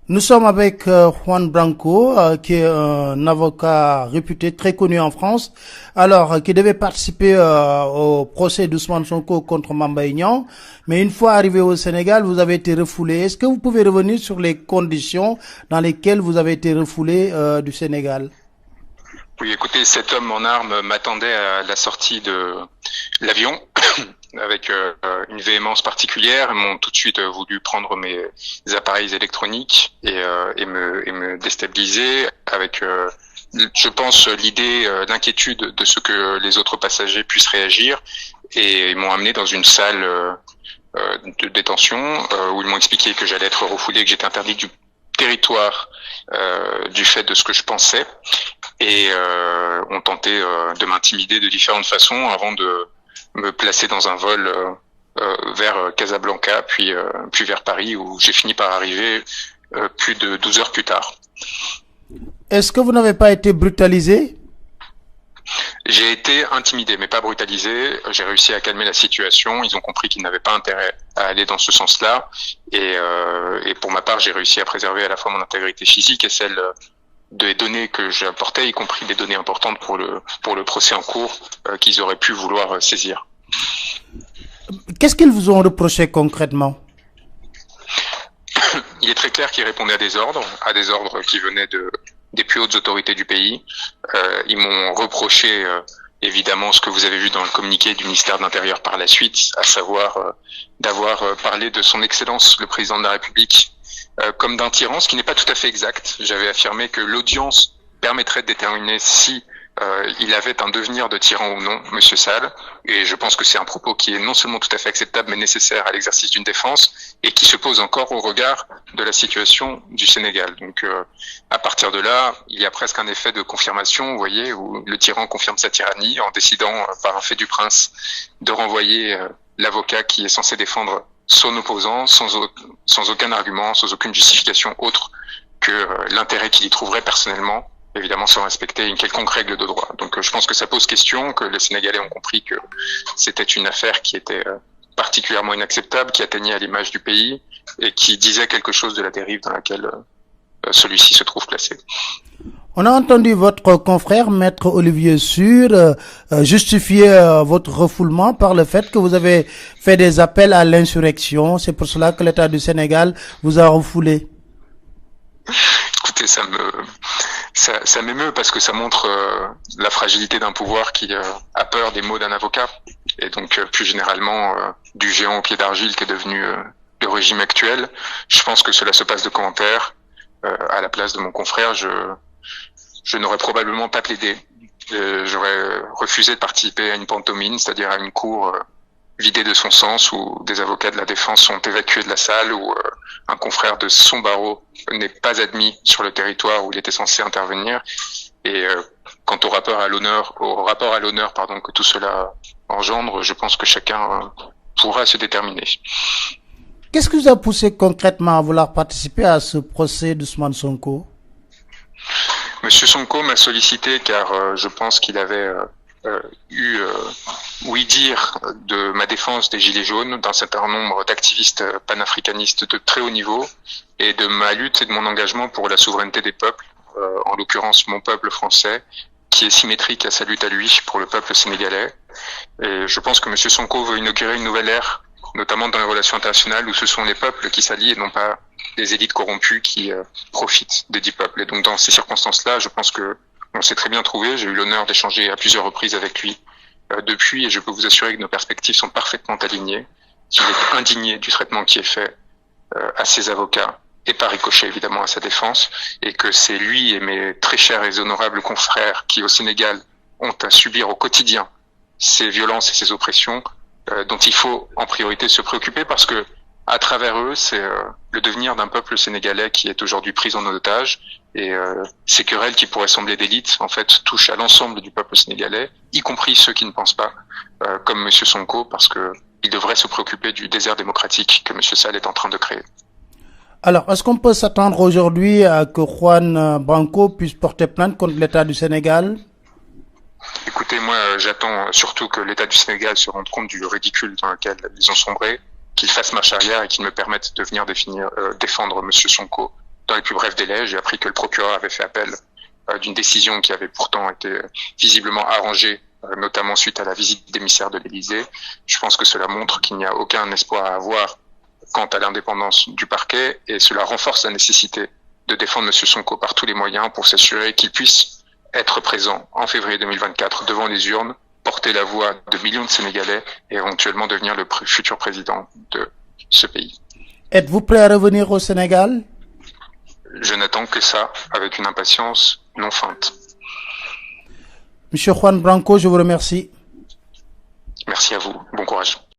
Nous sommes avec Juan Branco, qui est un avocat réputé, très connu en France, alors qui devait participer au procès d'Ousmane Sonko contre Mamba Ignan, mais une fois arrivé au Sénégal, vous avez été refoulé. Est-ce que vous pouvez revenir sur les conditions dans lesquelles vous avez été refoulé du Sénégal? Oui, écoutez, cet homme en armes m'attendait à la sortie de l'avion avec une véhémence particulière. Ils m'ont tout de suite voulu prendre mes appareils électroniques et me déstabiliser avec, je pense, l'idée, l'inquiétude de ce que les autres passagers puissent réagir. Et ils m'ont amené dans une salle de détention où ils m'ont expliqué que j'allais être refoulé, que j'étais interdit du territoire du fait de ce que je pensais, et ont tenté de m'intimider de différentes façons avant de me placer dans un vol vers Casablanca, puis vers Paris, où j'ai fini par arriver plus de 12 heures plus tard. Est-ce que vous n'avez pas été brutalisé? J'ai été intimidé, mais pas brutalisé. J'ai réussi à calmer la situation. Ils ont compris qu'ils n'avaient pas intérêt à aller dans ce sens-là. Et pour ma part, j'ai réussi à préserver à la fois mon intégrité physique et celle des données que j'apportais, y compris des données importantes pour le procès en cours qu'ils auraient pu vouloir saisir. Qu'est-ce qu'ils vous ont reproché concrètement? Il est très clair qu'ils répondaient à des ordres qui venaient des plus hautes autorités du pays. Ils m'ont reproché évidemment ce que vous avez vu dans le communiqué du ministère de l'Intérieur par la suite, à savoir d'avoir parlé de son Excellence le Président de la République comme d'un tyran, ce qui n'est pas tout à fait exact. J'avais affirmé que l'audience permettrait de déterminer si il avait un devenir de tyran ou non, Monsieur Sall, et je pense que c'est un propos qui est non seulement tout à fait acceptable, mais nécessaire à l'exercice d'une défense, et qui se pose encore au regard de la situation du Sénégal. Donc, à partir de là, il y a presque un effet de confirmation, vous voyez, où le tyran confirme sa tyrannie en décidant, par un fait du prince, de renvoyer l'avocat qui est censé défendre son opposant sans aucun argument, sans aucune justification autre que l'intérêt qu'il y trouverait personnellement, évidemment sans respecter une quelconque règle de droit. Donc je pense que ça pose question, que les Sénégalais ont compris que c'était une affaire qui était particulièrement inacceptable, qui atteignait à l'image du pays et qui disait quelque chose de la dérive dans laquelle celui-ci se trouve placé. On a entendu votre confrère, Maître Olivier Sur, justifier votre refoulement par le fait que vous avez fait des appels à l'insurrection. C'est pour cela que l'État du Sénégal vous a refoulé. Écoutez, ça m'émeut parce que ça montre la fragilité d'un pouvoir qui a peur des mots d'un avocat, et donc plus généralement du géant au pied d'argile qui est devenu le régime actuel. Je pense que cela se passe de commentaires. À la place de mon confrère, je n'aurais probablement pas plaidé. J'aurais refusé de participer à une pantomime, c'est-à-dire à une cour vidée de son sens, où des avocats de la défense sont évacués de la salle, où un confrère de son barreau n'est pas admis sur le territoire où il était censé intervenir. Et quant au rapport à l'honneur, pardon, que tout cela engendre, je pense que chacun pourra se déterminer. Qu'est-ce qui vous a poussé concrètement à vouloir participer à ce procès d'Ousmane Sonko? Monsieur Sonko m'a sollicité car je pense qu'il avait eu oui dire de ma défense des Gilets jaunes, d'un certain nombre d'activistes panafricanistes de très haut niveau, et de ma lutte et de mon engagement pour la souveraineté des peuples, en l'occurrence mon peuple français, qui est symétrique à sa lutte à lui pour le peuple sénégalais. Et je pense que Monsieur Sonko veut inaugurer une nouvelle ère, notamment dans les relations internationales, où ce sont les peuples qui s'allient et non pas les élites corrompues qui profitent des dix peuples. Et donc dans ces circonstances-là, je pense que on s'est très bien trouvé. J'ai eu l'honneur d'échanger à plusieurs reprises avec lui depuis, et je peux vous assurer que nos perspectives sont parfaitement alignées, qu'il est indigné du traitement qui est fait à ses avocats, et par ricochet évidemment à sa défense, et que c'est lui et mes très chers et honorables confrères qui au Sénégal ont à subir au quotidien ces violences et ces oppressions dont il faut en priorité se préoccuper, parce que à travers eux, c'est le devenir d'un peuple sénégalais qui est aujourd'hui pris en otage, et ces querelles qui pourraient sembler d'élite, en fait, touchent à l'ensemble du peuple sénégalais, y compris ceux qui ne pensent pas, comme Monsieur Sonko, parce que il devrait se préoccuper du désert démocratique que Monsieur Sall est en train de créer. Alors, est-ce qu'on peut s'attendre aujourd'hui à que Juan Branco puisse porter plainte contre l'État du Sénégal? Écoutez, moi, j'attends surtout que l'État du Sénégal se rende compte du ridicule dans lequel ils ont sombré, qu'il fasse marche arrière et qu'il me permette de venir défendre Monsieur Sonko dans les plus brefs délais. J'ai appris que le procureur avait fait appel d'une décision qui avait pourtant été visiblement arrangée, notamment suite à la visite d'émissaires de l'Élysée. Je pense que cela montre qu'il n'y a aucun espoir à avoir quant à l'indépendance du parquet, et cela renforce la nécessité de défendre M. Sonko par tous les moyens pour s'assurer qu'il puisse être présent en février 2024 devant les urnes, porter la voix de millions de Sénégalais et éventuellement devenir le futur président de ce pays. Êtes-vous prêt à revenir au Sénégal? Je n'attends que ça avec une impatience non feinte. Monsieur Juan Branco, je vous remercie. Merci à vous. Bon courage.